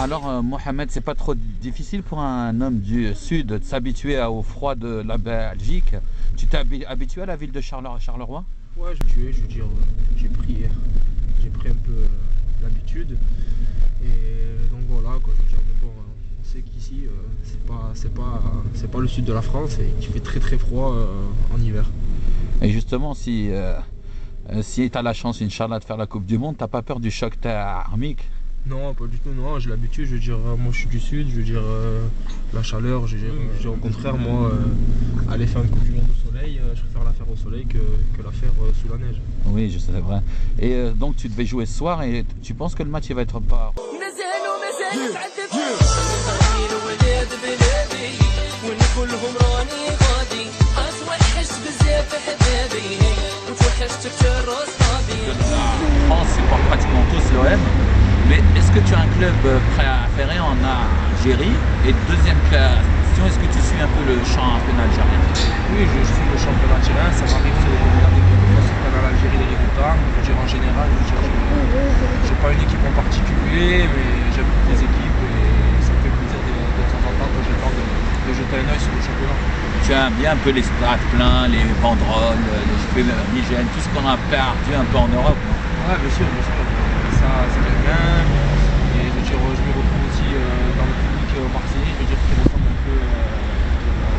Alors, Mohamed, c'est pas trop difficile pour un homme du sud de s'habituer au froid de la Belgique. Tu t'es habitué à la ville de Charleroi? Ouais, je veux dire, j'ai pris un peu l'habitude. Et donc voilà, quoi, je veux dire, mais bon, on sait qu'ici, c'est pas le sud de la France et qu'il fait très très froid en hiver. Et justement, si tu as la chance, Inch'Allah, de faire la Coupe du Monde, t'as pas peur du choc thermique? Non, pas du tout, non, j'ai l'habitude, je veux dire, moi je suis du sud, je veux dire, la chaleur, je veux dire, au contraire, moi, aller faire une Coupe du Monde au soleil, je préfère la faire au soleil que la faire sous la neige. Oui, je sais, c'est vrai. Et donc, tu devais jouer ce soir et tu penses que le match il va être pas. La France supporte pratiquement tous l'OM. Mais est-ce que tu as un club préféré en Algérie? Et deuxième question, est-ce que tu suis un peu le championnat algérien? Oui, je suis le championnat algérien, ça m'arrive de regarder quelquefois ce qu'on a à l'Algérie, les résultats. Je veux dire, en général, j'ai pas une équipe en particulier, mais j'aime toutes les équipes et ça me fait plaisir de temps en temps quand j'ai le temps de jeter un œil sur le championnat. Tu aimes bien un peu les stades pleins, les banderoles, les fumigènes, tout ce qu'on a perdu un peu en Europe, non? Ouais, bien sûr, ça j'aime bien. Et je veux dire, je me retrouve aussi dans le public marseillais, je veux dire, qui ressemble un peu au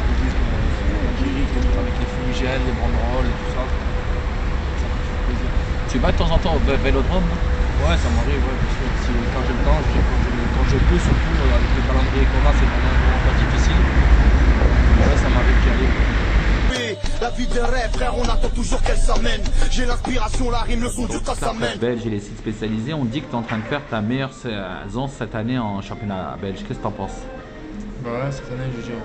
public d'Algérie, avec les fumigènes, les banderoles et tout ça. Ça me fait plaisir. Tu vas de temps en temps au vélodrome, non? Ouais, ça m'arrive, ouais, bien sûr. Quand j'ai le temps, je veux dire, quand je peux, surtout avec le calendrier qu'on a, c'est vraiment pas difficile. Ouais, ça m'arrive d'y aller. La vie de rêve, frère, on attend toujours qu'elle s'amène. J'ai l'inspiration, la rime, le son du tas s'amène. Belge et les sites spécialisés, on dit que tu es en train de faire ta meilleure saison cette année en championnat belge. Qu'est-ce que tu en penses? Bah ouais, cette année, je veux dire,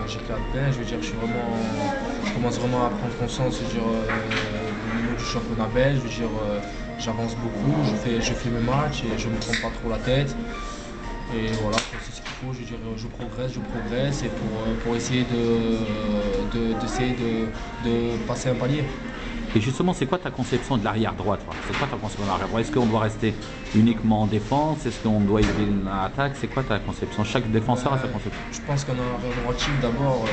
j'éclate bien. Je veux dire, je commence vraiment à prendre conscience, je veux dire, au niveau du championnat belge. Je veux dire, j'avance beaucoup, je fais mes matchs et je me prends pas trop la tête. Et voilà, c'est ce qu'il faut, je veux dire, je progresse et pour essayer de passer un palier. Et justement, c'est quoi ta conception de l'arrière droite? C'est quoi ta conception de l'arrière droite? Est-ce qu'on doit rester uniquement en défense? Est-ce qu'on doit éviter une attaque? C'est quoi ta conception? Chaque défenseur a sa conception. Je pense qu'un arrière droitier, d'abord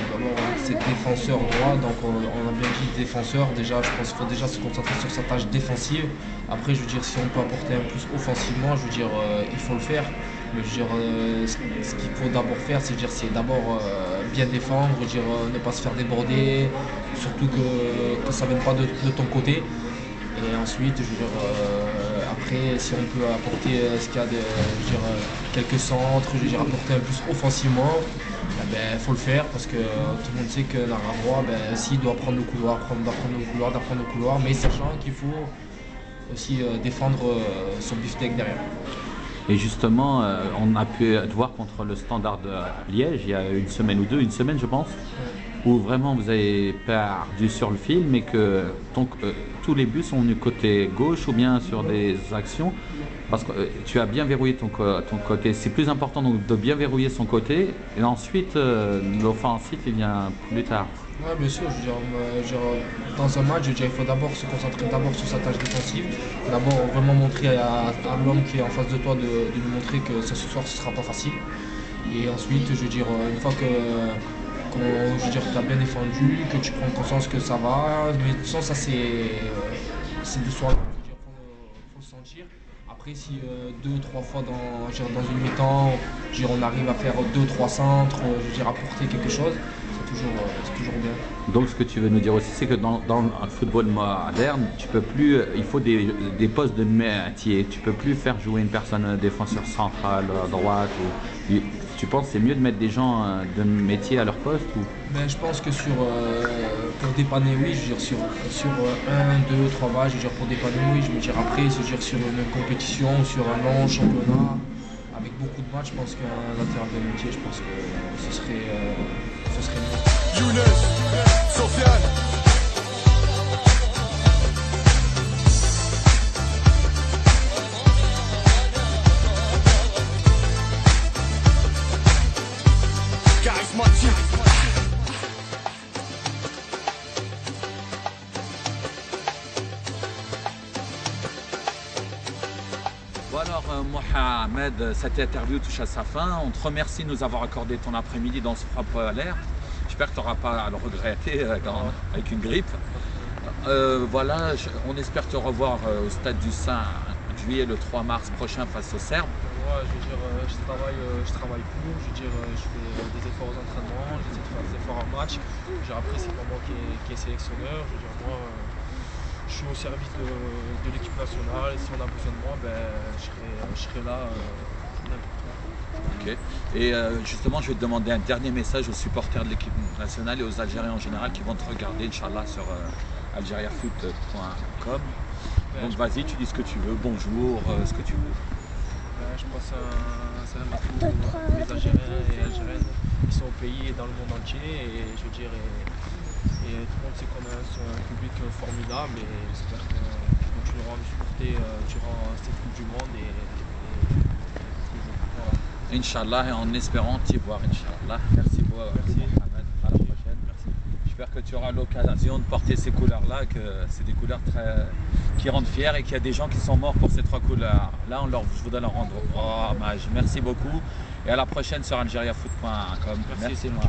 c'est défenseur droit, donc on a bien dit défenseur. Déjà, je pense qu'il faut déjà se concentrer sur sa tâche défensive. Après, je veux dire, si on peut apporter un plus offensivement, je veux dire, il faut le faire. Mais je veux dire, ce qu'il faut d'abord faire, c'est d'abord bien défendre, je veux dire, ne pas se faire déborder, surtout que ça ne vienne pas de ton côté. Et ensuite, je veux dire, après, si on peut apporter ce qu'il y a de, je veux dire, quelques centres, je veux dire, apporter un plus offensivement, il faut le faire parce que tout le monde sait que l'arrière droit, s'il doit prendre le couloir, d'apprendre le couloir, mais sachant qu'il faut aussi défendre son beefsteak derrière. Et justement, on a pu te voir contre le Standard de Liège il y a une semaine ou deux, une semaine je pense, où vraiment vous avez perdu sur le fil, mais que tous les buts sont du côté gauche ou bien sur des actions, parce que tu as bien verrouillé ton côté. C'est plus important donc de bien verrouiller son côté, et ensuite l'offensif il vient plus tard. Oui, bien sûr, je veux dire, dans un match, je veux dire, il faut d'abord se concentrer sur sa tâche défensive. D'abord vraiment montrer à l'homme qui est en face de toi de lui montrer que ce soir ce ne sera pas facile. Et ensuite, je veux dire, une fois que tu as bien défendu, que tu prends conscience que ça va, mais de toute façon, ça c'est du soir, il faut le sentir. Après, si 2-3 fois dans une mi-temps, on arrive à faire 2-3 centres, je veux dire, apporter quelque chose, c'est toujours bien. Donc ce que tu veux nous dire aussi, c'est que dans le football moderne, tu peux plus, il faut des postes de métier. Tu peux plus faire jouer une personne défenseur central à droite. Tu penses que c'est mieux de mettre des gens de métier à leur poste ou? Je pense que pour dépanner, oui, je veux dire, sur 1, 2, 3 matchs, je veux dire, pour dépanner, oui, je veux dire, après, je veux dire, sur une compétition, sur un long championnat, avec beaucoup de matchs, je pense qu'un latéral de métier, je pense que ce serait mieux. Younes, Sofiane. Charismatique. Bon alors Mohamed, Ahmed, cette interview touche à sa fin. On te remercie de nous avoir accordé ton après-midi dans ce froid à l'air. J'espère que tu n'auras pas à le regretter avec une grippe. Voilà, on espère te revoir au stade du 5 juillet, le 3 mars prochain face aux Serbes. Ouais, je veux dire, je travaille pour, je veux dire, je fais des efforts aux entraînements, j'essaie de faire des efforts en match. Après, c'est pas moi qui est sélectionneur. Je veux dire, moi, je suis au service de l'équipe nationale. Et si on a besoin de moi, ben, je serai là n'importe où. Ok. Et justement, je vais te demander un dernier message aux supporters de l'équipe nationale et aux Algériens en général qui vont te regarder, Inch'Allah, sur algeriafoot.com. Donc vas-y, tu dis ce que tu veux, bonjour, ce que tu veux. Je passe un salam à tous les Algériens et Algériennes qui sont au pays et dans le monde entier. Et je veux dire, et tout le monde sait qu'on a un public formidable et j'espère qu'ils continueront à nous supporter durant cette Coupe du Monde et toujours. Voilà. Inch'Allah, et en espérant t'y voir, Inch'Allah. Merci beaucoup, Mohamed. À la prochaine. Merci. J'espère que tu auras l'occasion de porter ces couleurs-là, que c'est des couleurs qui rendent fiers et qu'il y a des gens qui sont morts pour ces 3 couleurs. Là, je voudrais leur rendre hommage. Merci beaucoup et à la prochaine sur algeriafoot.com. Merci moi.